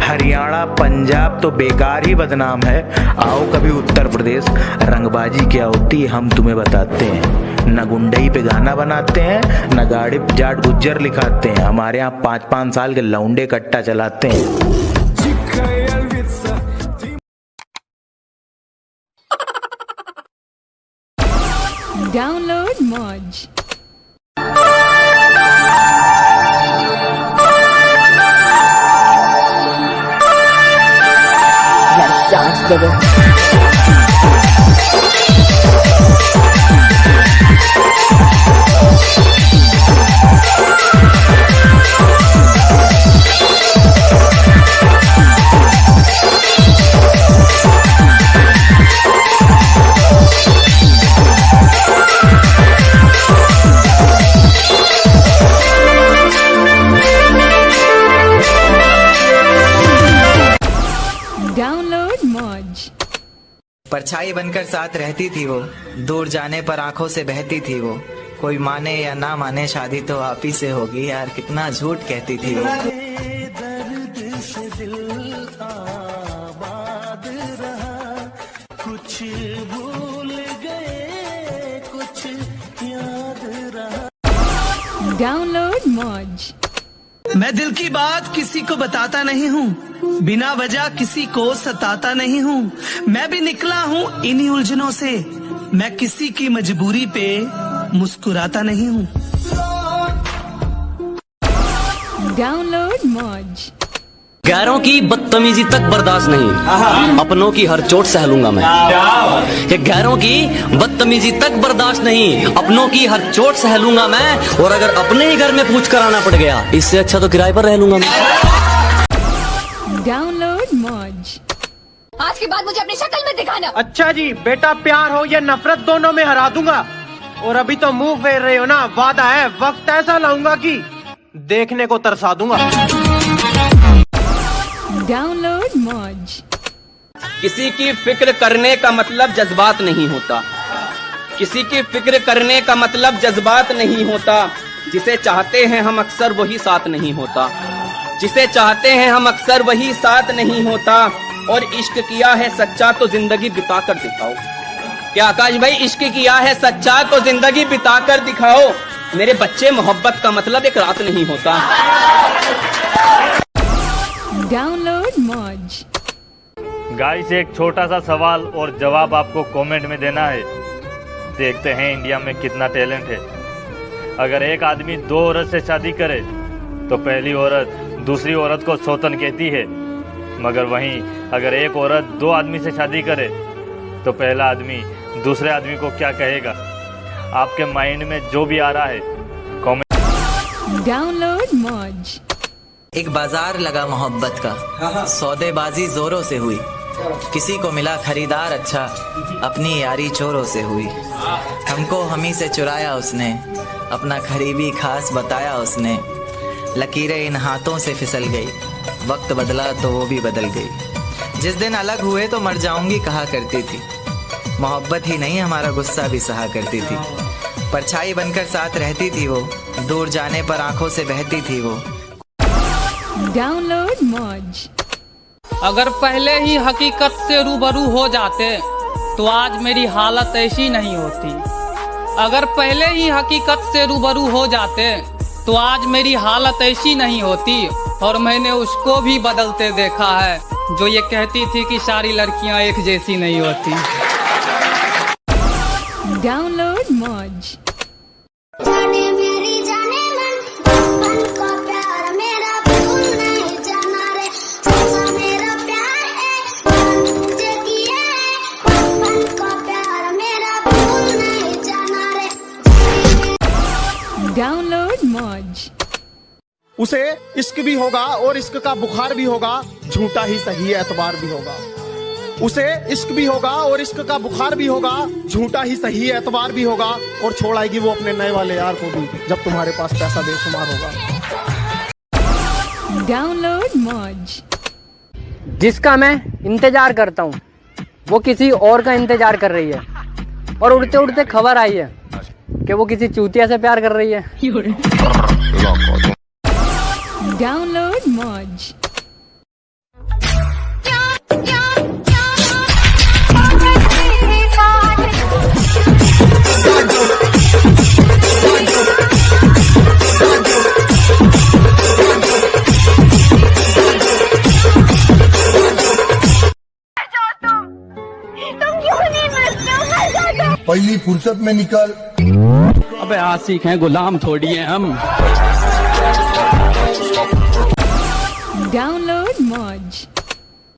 हरियाणा पंजाब तो बेकार ही बदनाम है। आओ कभी उत्तर प्रदेश, रंगबाजी क्या होती है हम तुम्हें बताते हैं। न गुंडई पे गाना बनाते हैं, न गाड़ी जाट गुज्जर लिखाते हैं। हमारे यहाँ 5-5 साल के लौंडे कट्टा चलाते हैं। Download Moj. Let's dance, baby. Download Moj. परछाई बनकर साथ रहती थी वो, दूर जाने पर आंखों से बहती थी वो। कोई माने या ना माने शादी तो आप ही से होगी यार, कितना झूठ कहती थी वो। दर्द से दिल आबाद रहा, कुछ भूल गए कुछ याद रहा। Download Moj. मैं दिल की बात किसी को बताता नहीं हूँ, बिना वजह किसी को सताता नहीं हूँ। मैं भी निकला हूँ इन्हीं उलझनों से, मैं किसी की मजबूरी पे मुस्कुराता नहीं हूँ। Download Moj. गैरों की बदतमीजी तक बर्दाश्त नहीं, अपनों की हर चोट सह लूंगा मैं। ये गैरों की बदतमीजी तक बर्दाश्त नहीं, अपनों की हर चोट सह लूंगा मैं। और अगर अपने ही घर में पूछ कर आना पड़ गया, इससे अच्छा तो किराए पर रह लूंगा मैं। Download Moj. आज के बाद मुझे अपनी शक्ल में दिखाना। अच्छा जी, बेटा प्यार हो या नफरत दोनों में हरा दूंगा। और अभी तो मुंह फेर रहे हो ना, वादा है वक्त ऐसा लाऊंगा कि देखने को तरसा दूंगा। Download Moj. किसी की फिक्र करने का मतलब जज्बात नहीं होता, किसी की फिक्र करने का मतलब जज्बात नहीं होता। जिसे चाहते हैं हम अक्सर वही साथ नहीं होता, जिसे चाहते हैं हम अक्सर वही साथ नहीं होता। और इश्क किया है सच्चा तो जिंदगी बिता कर दिखाओ। क्या आकाश भाई, इश्क किया है सच्चा तो जिंदगी बिता कर दिखाओ। मेरे बच्चे, मोहब्बत का मतलब एक रात नहीं होता। Download Moj. गाइस, एक छोटा सा सवाल और जवाब आपको कमेंट में देना है। देखते हैं इंडिया में कितना टैलेंट है। अगर एक आदमी 2 औरत से शादी करे तो पहली औरत दूसरी औरत को सौतन कहती है, मगर वहीं अगर एक औरत 2 आदमी से शादी करे तो पहला आदमी दूसरे आदमी को क्या कहेगा? आपके माइंड में जो भी आ रहा है कमेंट। Download Moj. एक बाजार लगा मोहब्बत का, सौदेबाजी जोरों से हुई। किसी को मिला खरीदार अच्छा, अपनी यारी चोरों से हुई। हमको हमी से चुराया उसने, अपना करीबी खास बताया उसने। लकीरें इन हाथों से फिसल गई, वक्त बदला तो वो भी बदल गई। जिस दिन अलग हुए तो मर जाऊंगी कहा करती थी, मोहब्बत ही नहीं हमारा गुस्सा भी सहा करती थी। परछाई बनकर साथ रहती थी वो, दूर जाने पर आंखों से बहती थी वो। Download Moj. अगर पहले ही हकीकत से रूबरू हो जाते तो आज मेरी हालत ऐसी नहीं होती। अगर पहले ही हकीकत से रूबरू हो जाते तो आज मेरी हालत ऐसी नहीं होती। और मैंने उसको भी बदलते देखा है जो ये कहती थी कि सारी लड़कियां एक जैसी नहीं होती। Download Moj. Download Moj. उसे इश्क भी होगा और इश्क का बुखार भी होगा, झूठा ही सही एतबार भी होगा। उसे इश्क भी होगा और इश्क का बुखार भी होगा, झूठा ही सही एतबार भी होगा। और छोड़ आएगी वो अपने नए वाले यार को भी, जब तुम्हारे पास पैसा बेशुमार होगा। Download Moj. जिसका मैं इंतजार करता हूँ वो किसी और का इंतजार कर रही है, और उड़ते उड़ते खबर आई है कि वो किसी चूतिया से प्यार कर रही है। Download Moj. पहली फुर्सत में निकल। अबे आशिक हैं, गुलाम थोड़ी हैं हम। Download Moj.